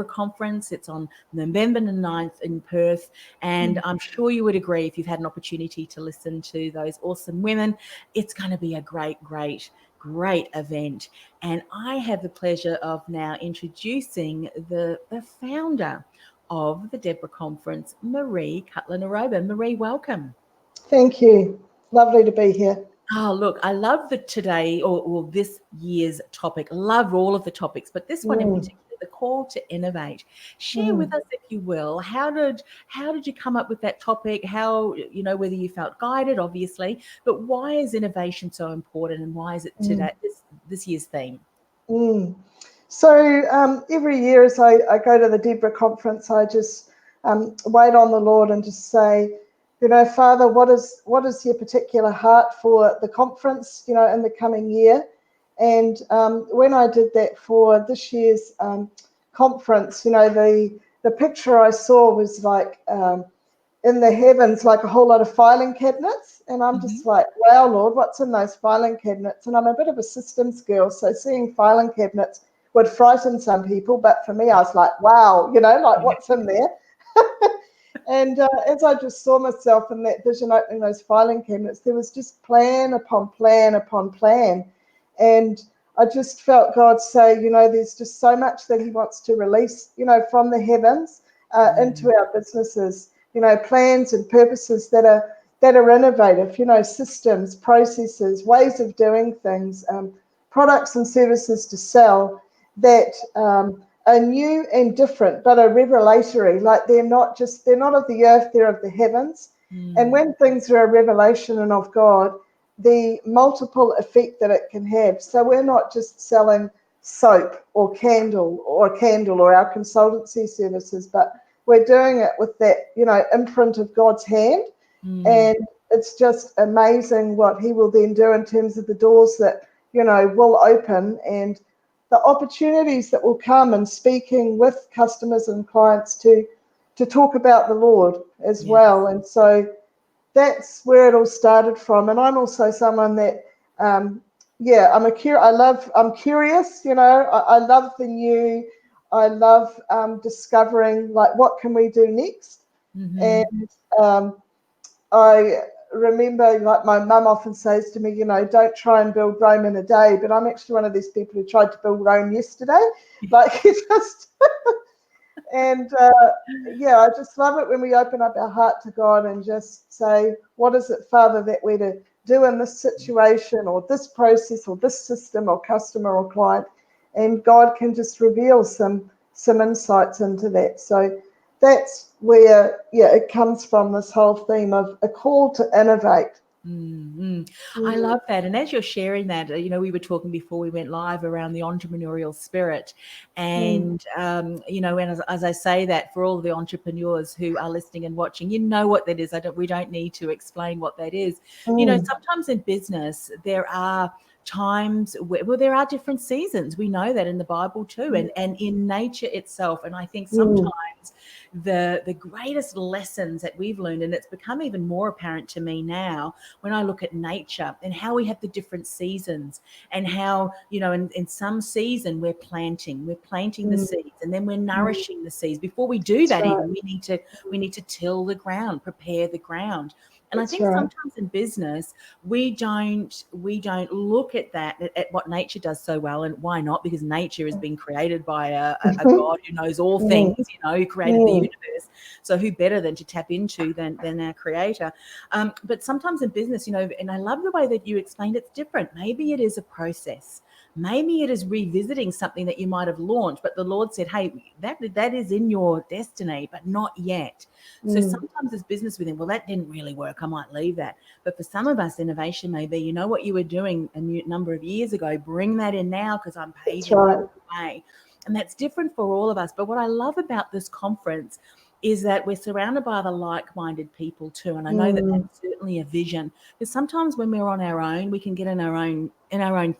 Conference. It's on November the 9th in Perth. And I'm sure you would agree, if you've had an opportunity to listen to those awesome women, it's going to be a great event. And I have the pleasure of now introducing the founder of the Deborah Conference, Marie Cutler-Naroba. Marie, welcome. Thank you. Lovely to be here. Oh, look, I love today or this year's topic. I love all of the topics, but this one in particular, the call to innovate. Share with us, if you will, how did you come up with that topic? How, whether you felt guided, obviously, but why is innovation so important, and why is it today this year's theme? So every year as I go to the Deborah Conference, I just wait on the Lord and just say, Father, what is your particular heart for the conference, in the coming year? And when I did that for this year's conference, the picture I saw was like in the heavens, like a whole lot of filing cabinets. And I'm just like, wow, Lord, what's in those filing cabinets? And I'm a bit of a systems girl, so seeing filing cabinets would frighten some people. But for me, I was like, wow, like what's in there? And as I just saw myself in that vision opening those filing cabinets, there was just plan upon plan upon plan. And I just felt God say, there's just so much that he wants to release, from the heavens into our businesses, plans and purposes that are innovative, systems, processes, ways of doing things, products and services to sell that are new and different, but are revelatory. Like they're not of the earth, they're of the heavens. And when things are a revelation and of God, the multiple effect that it can have. So we're not just selling soap or candle or our consultancy services, but we're doing it with that, imprint of God's hand. And it's just amazing what he will then do in terms of the doors that, will open, and the opportunities that will come, and speaking with customers and clients to talk about the Lord as well. And so that's where it all started from. And I'm also someone that, I'm curious, I love the new. I love discovering, like, what can we do next? And I remember, like, my mum often says to me, don't try and build Rome in a day, but I'm actually one of these people who tried to build Rome yesterday. Like, it just... And I just love it when we open up our heart to God and just say, what is it, Father, that we're to do in this situation or this process or this system or customer or client? And God can just reveal some insights into that. So that's where, it comes from, this whole theme of a call to innovate. I love that. And as you're sharing that, we were talking before we went live around the entrepreneurial spirit. And, and as I say that, for all of the entrepreneurs who are listening and watching, you know what that is. We don't need to explain what that is. Sometimes in business, there are times where there are different seasons. We know that in the Bible too, and in nature itself. And I think sometimes the greatest lessons that we've learned, and it's become even more apparent to me now when I look at nature and how we have the different seasons, and how, in some season we're planting the seeds, and then we're nourishing the seeds. Before we do that, even we need to till the ground, prepare the ground. And I think sometimes in business, we don't look at that, at what nature does so well. And why not? Because nature has been created by a God who knows all things, who created the universe. So who better than to tap into than our creator? But sometimes in business, and I love the way that you explained it's different. Maybe it is a process. Maybe it is revisiting something that you might have launched, but the Lord said, hey, that is in your destiny, but not yet. So sometimes as business we think, well, that didn't really work, I might leave that. But for some of us, innovation may be, what you were doing a number of years ago, bring that in now, because I'm paving the way. And that's different for all of us. But what I love about this conference is that we're surrounded by the like-minded people too. And I know that that's certainly a vision. Because sometimes when we're on our own, we can get in our own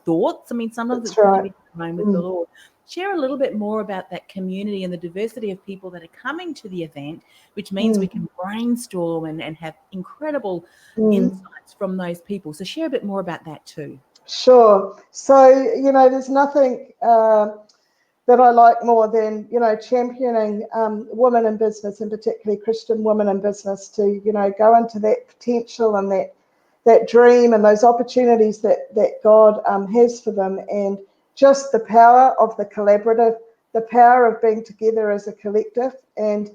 thoughts. I mean, sometimes it's good to be alone with the Lord. Share a little bit more about that community and the diversity of people that are coming to the event, which means we can brainstorm and have incredible insights from those people. So share a bit more about that too. Sure. So, there's nothing that I like more than, championing women in business, and particularly Christian women in business, to, go into that potential and that dream and those opportunities that God has for them, and just the power of the collaborative, the power of being together as a collective. And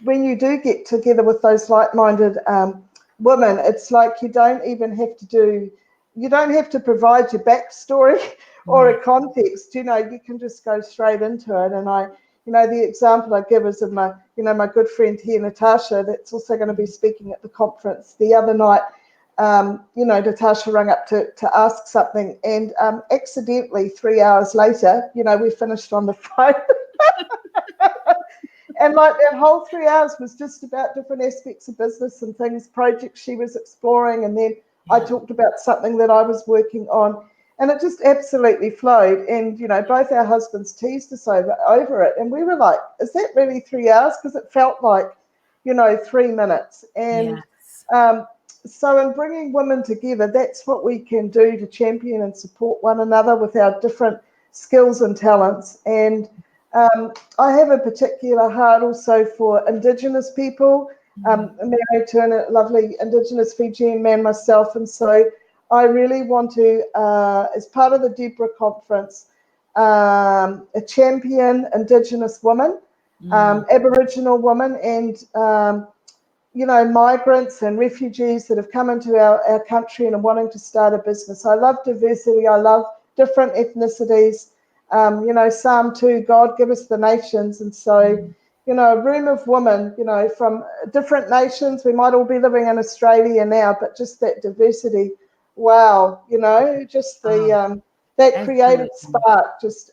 when you do get together with those like-minded women, it's like you don't have to provide your backstory or a context. You can just go straight into it. And the example I give is of my good friend here, Natasha, that's also going to be speaking at the conference. The other night, Natasha rang up to ask something, and accidentally 3 hours later, we finished on the phone. And like that whole 3 hours was just about different aspects of business and things, projects she was exploring. And then I talked about something that I was working on, and it just absolutely flowed. And, both our husbands teased us over it. And we were like, is that really 3 hours? Because it felt like, 3 minutes. And so in bringing women together, that's what we can do to champion and support one another with our different skills and talents. And I have a particular heart also for Indigenous people. I'm married to a lovely Indigenous Fijian man myself, and so I really want to, as part of the Deborah Conference, a champion Indigenous woman, Aboriginal woman, and migrants and refugees that have come into our country and are wanting to start a business. I love diversity. I love different ethnicities. Psalm 2, God give us the nations. And so, a room of women, from different nations. We might all be living in Australia now, but just that diversity. Wow, just the that creative spark just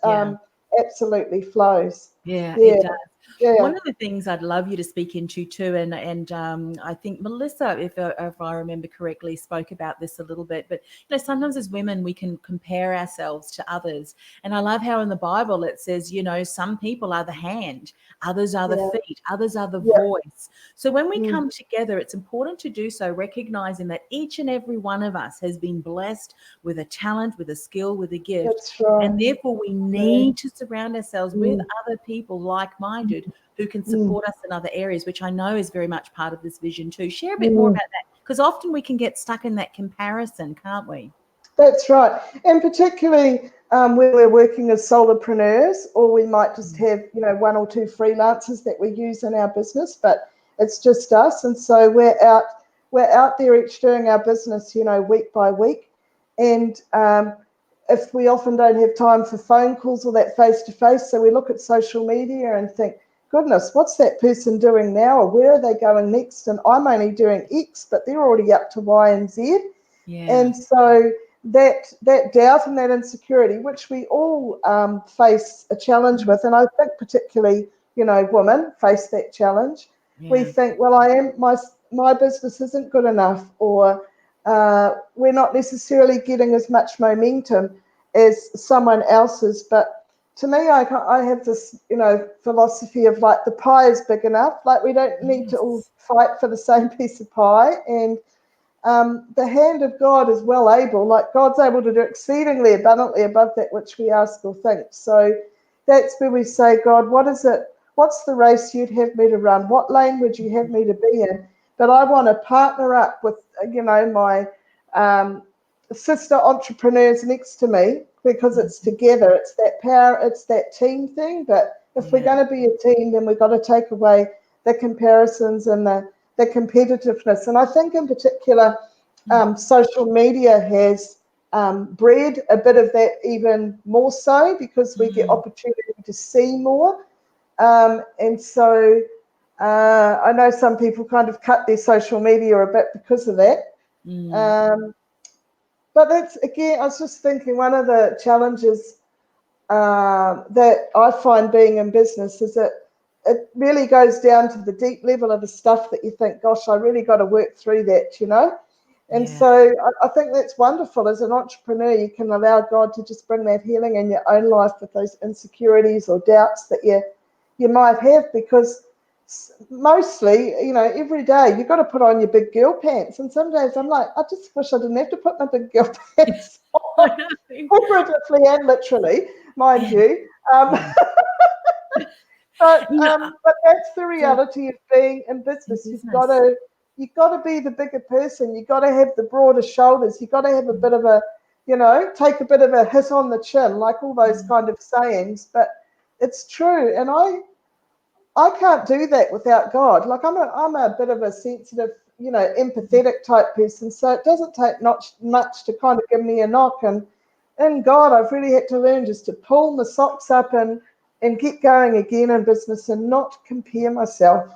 absolutely flows. Yeah, it does. Yeah. One of the things I'd love you to speak into too, and I think Melissa, if I remember correctly, spoke about this a little bit. But sometimes as women we can compare ourselves to others, and I love how in the Bible it says, some people are the hand, others are the feet, others are the voice. So when we come together, it's important to do so, recognizing that each and every one of us has been blessed with a talent, with a skill, with a gift. That's right. And therefore we need to surround ourselves with other people like-minded who can support us in other areas, which I know is very much part of this vision too. Share a bit more about that, because often we can get stuck in that comparison, can't we? That's right. And particularly when we're working as solopreneurs, or we might just have, one or two freelancers that we use in our business, but it's just us. And so we're out there each doing our business, week by week. And if we often don't have time for phone calls or that face-to-face, so we look at social media and think, goodness, what's that person doing now, or where are they going next? And I'm only doing X, but they're already up to Y and Z. And so that doubt and that insecurity, which we all face a challenge with, and I think particularly, women face that challenge. We think, well, my business isn't good enough, or we're not necessarily getting as much momentum as someone else's. But to me, I have this, philosophy of like, the pie is big enough. Like, we don't need to all fight for the same piece of pie. And the hand of God is well able. Like, God's able to do exceedingly abundantly above that which we ask or think. So that's where we say, God, what is it? What's the race you'd have me to run? What lane would you have me to be in? But I want to partner up with, my sister entrepreneurs next to me, because it's together. It's that power. It's that team thing. But if we're going to be a team, then we've got to take away the comparisons and the competitiveness. And I think in particular, social media has bred a bit of that even more so, because we get opportunity to see more. And so I know some people kind of cut their social media a bit because of that. But that's, again, I was just thinking, one of the challenges that I find being in business is that it really goes down to the deep level of the stuff that you think, gosh, I really got to work through that, And so I think that's wonderful. As an entrepreneur, you can allow God to just bring that healing in your own life with those insecurities or doubts that you might have, because mostly, every day you've got to put on your big girl pants. And some days I'm like, I just wish I didn't have to put my big girl pants on, figuratively and literally, mind you. Yeah. But that's the reality of being in business. You've got to be the bigger person. You've got to have the broader shoulders. You've got to have a bit of a, take a bit of a hit on the chin, like all those kind of sayings. But it's true, and I can't do that without God. Like I'm a bit of a sensitive, empathetic type person. So it doesn't take much to kind of give me a knock. And in God, I've really had to learn just to pull my socks up and get going again in business and not compare myself.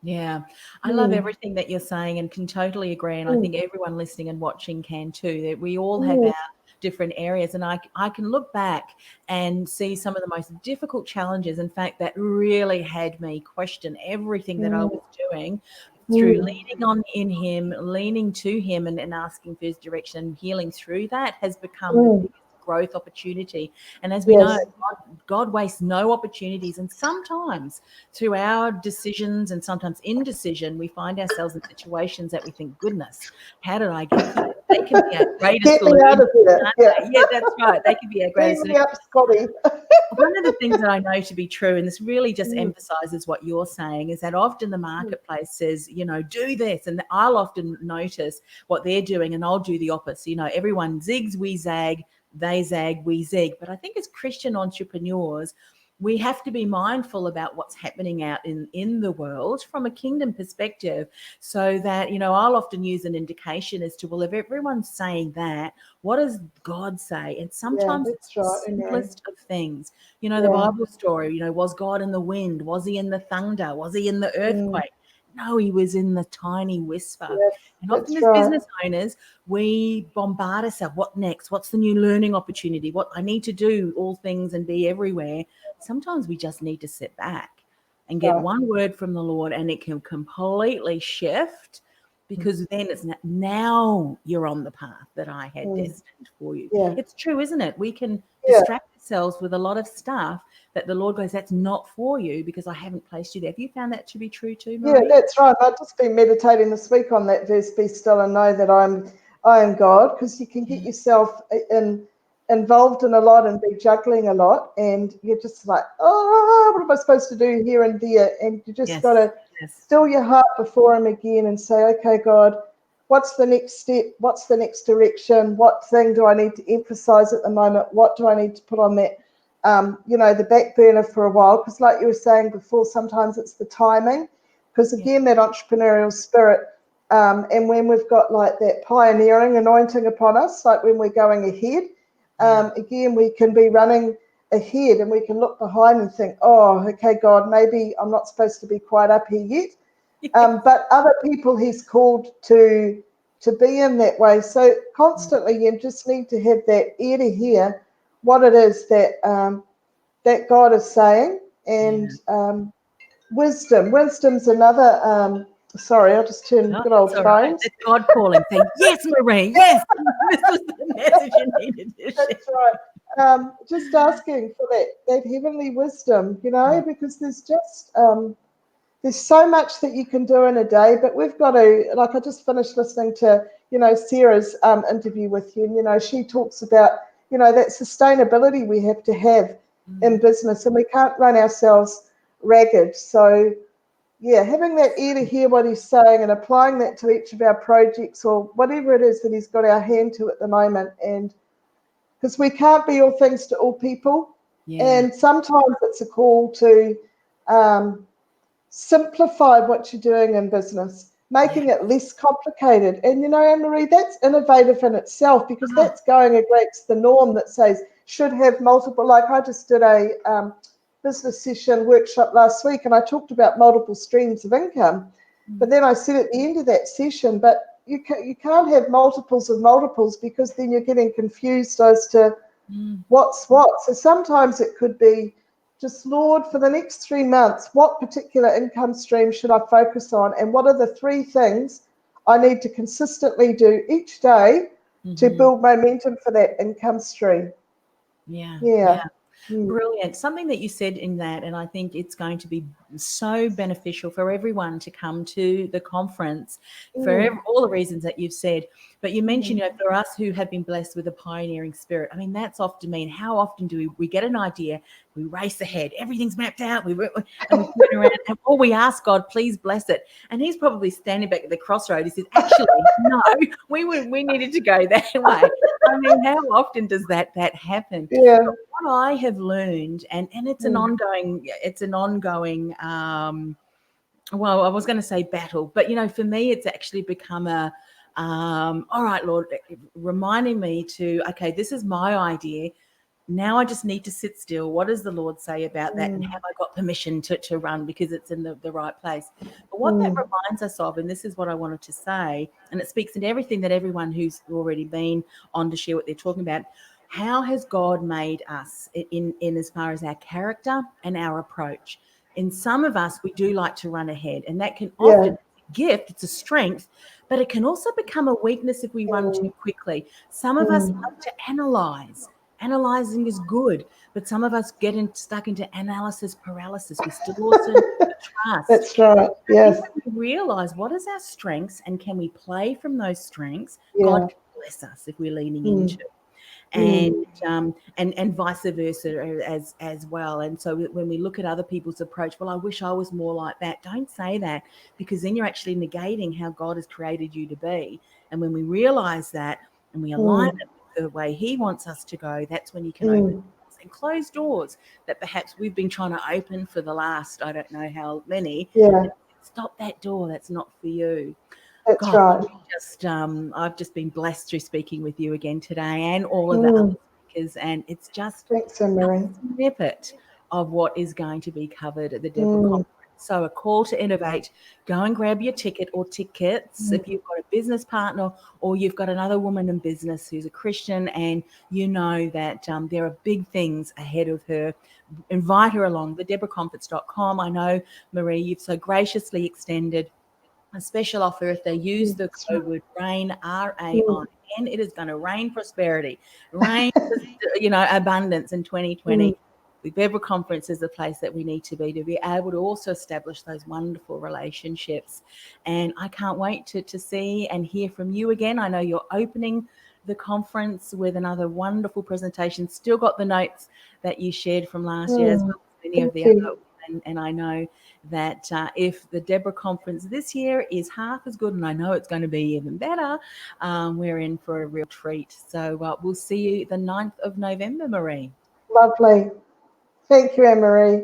Yeah, I love everything that you're saying and can totally agree. And I think everyone listening and watching can too, that we all have our different areas. And I can look back and see some of the most difficult challenges, in fact, that really had me question everything that I was doing through leaning on in him, leaning to him and asking for his direction and healing through that has become the biggest growth opportunity. And as we know, God wastes no opportunities. And sometimes through our decisions and sometimes indecision, we find ourselves in situations that we think, goodness, how did I get here? They can be our greatest Get me out of here. Yeah, that's right. They can be our greatest. Get me up, Scotty. One of the things that I know to be true, and this really just emphasizes what you're saying, is that often the marketplace says, do this. And I'll often notice what they're doing and I'll do the opposite. Everyone zigs, we zag, they zag, we zig. But I think as Christian entrepreneurs, we have to be mindful about what's happening out in the world from a kingdom perspective, so that, I'll often use an indication as to, well, if everyone's saying that, what does God say? And sometimes it's the simplest of things. The Bible story, was God in the wind? Was he in the thunder? Was he in the earthquake? No, he was in the tiny whisper. And often as business owners, we bombard ourselves. What next? What's the new learning opportunity? What I need to do, all things and be everywhere. Sometimes we just need to sit back and get one word from the Lord, and it can completely shift, because then it's now you're on the path that I had destined for you. It's true, isn't it? We can distract ourselves with a lot of stuff that the Lord goes, that's not for you because I haven't placed you there. Have you found that to be true too, Marie? Yeah, that's right. I've just been meditating this week on that verse, be still and know that I am God, because you can get yourself involved in a lot and be juggling a lot, and you're just like, oh, what am I supposed to do here and there? And you just got to still your heart before him again and say, okay, God, what's the next step? What's the next direction? What thing do I need to emphasize at the moment? What do I need to put on that, the back burner for a while? Because like you were saying before, sometimes it's the timing, because again, that entrepreneurial spirit, and when we've got like that pioneering anointing upon us, like when we're going ahead, again, we can be running ahead and we can look behind and think, oh, okay, God, maybe I'm not supposed to be quite up here yet. But other people he's called to be in that way. So constantly you just need to have that ear to hear what it is that that God is saying. And wisdom's another, sorry, I'll just turn good old phones. Right. That's God calling, saying, yes, Marie, yes, this was the message you needed to share. That's right. Just asking for that heavenly wisdom, because there's just there's so much that you can do in a day, but we've got to, like I just finished listening to, Sarah's interview with you, and, she talks about, that sustainability we have to have in business, and we can't run ourselves ragged. So, having that ear to hear what he's saying and applying that to each of our projects or whatever it is that he's got our hand to at the moment. And because we can't be all things to all people. And sometimes it's a call to simplify what you're doing in business, making it less complicated. And, Anne-Marie, that's innovative in itself, because that's going against the norm that says should have multiple, like I just did a business session workshop last week, and I talked about multiple streams of income. But then I said at the end of that session, but you can't have multiples of multiples, because then you're getting confused as to what's what. So sometimes it could be just, Lord, for the next 3 months, what particular income stream should I focus on? And what are the 3 things I need to consistently do each day to build momentum for that income stream? Yeah. Brilliant. Something that you said in that, and I think it's going to be so beneficial for everyone to come to the conference for all the reasons that you've said. But you mentioned, you know, for us who have been blessed with a pioneering spirit, I mean, that's often mean, how often do we get an idea, we race ahead, everything's mapped out, and we turn around, and or we ask God, please bless it. And he's probably standing back at the crossroad. He says, actually, no, we needed to go that way. I mean, how often does that happen? Yeah. But what I have learned, and it's an ongoing, well, I was going to say battle, but you know, for me, it's actually become a, all right, Lord, reminding me to, okay, this is my idea. Now I just need to sit still. What does the Lord say about that? And have I got permission to run because it's in the right place? But what that reminds us of, and this is what I wanted to say, and it speaks into everything that everyone who's already been on to share what they're talking about. How has God made us in as far as our character and our approach? In some of us, we do like to run ahead, and that can often be a gift, it's a strength, but it can also become a weakness if we run too quickly. Some of us love to analyze. Analyzing is good, but some of us get stuck into analysis paralysis. We still also trust. That's right. Yes. If we realize what is our strengths and can we play from those strengths, Yeah. God can bless us if we're leaning into it. And vice versa as well. And so when we look at other people's approach, well, I wish I was more like that. Don't say that, because then you're actually negating how God has created you to be. And when we realize that and we align it with the way he wants us to go, that's when you can open doors and close doors that perhaps we've been trying to open for the last, I don't know how many. Yeah. Stop that door. That's not for you. That's God, right. I've just been blessed through speaking with you again today, and all of the other speakers, and it's just Thanks, a Anne-Marie. snippet of what is going to be covered at the Deborah Conference. So a call to innovate. Go and grab your ticket or tickets if you've got a business partner or you've got another woman in business who's a Christian and you know that there are big things ahead of her. Invite her along, thedeborahconference.com. I know, Marie, you've so graciously extended a special offer if they use the code word RAIN, RAIN. It is going to rain prosperity, rain, abundance in 2020. The Deborah Conference is the place that we need to be able to also establish those wonderful relationships. And I can't wait to see and hear from you again. I know you're opening the conference with another wonderful presentation. Still got the notes that you shared from last year, as well as many of the other. And I know that if the Deborah Conference this year is half as good, and I know it's going to be even better, we're in for a real treat. So we'll see you the 9th of November, Marie. Lovely. Thank you, Anne-Marie.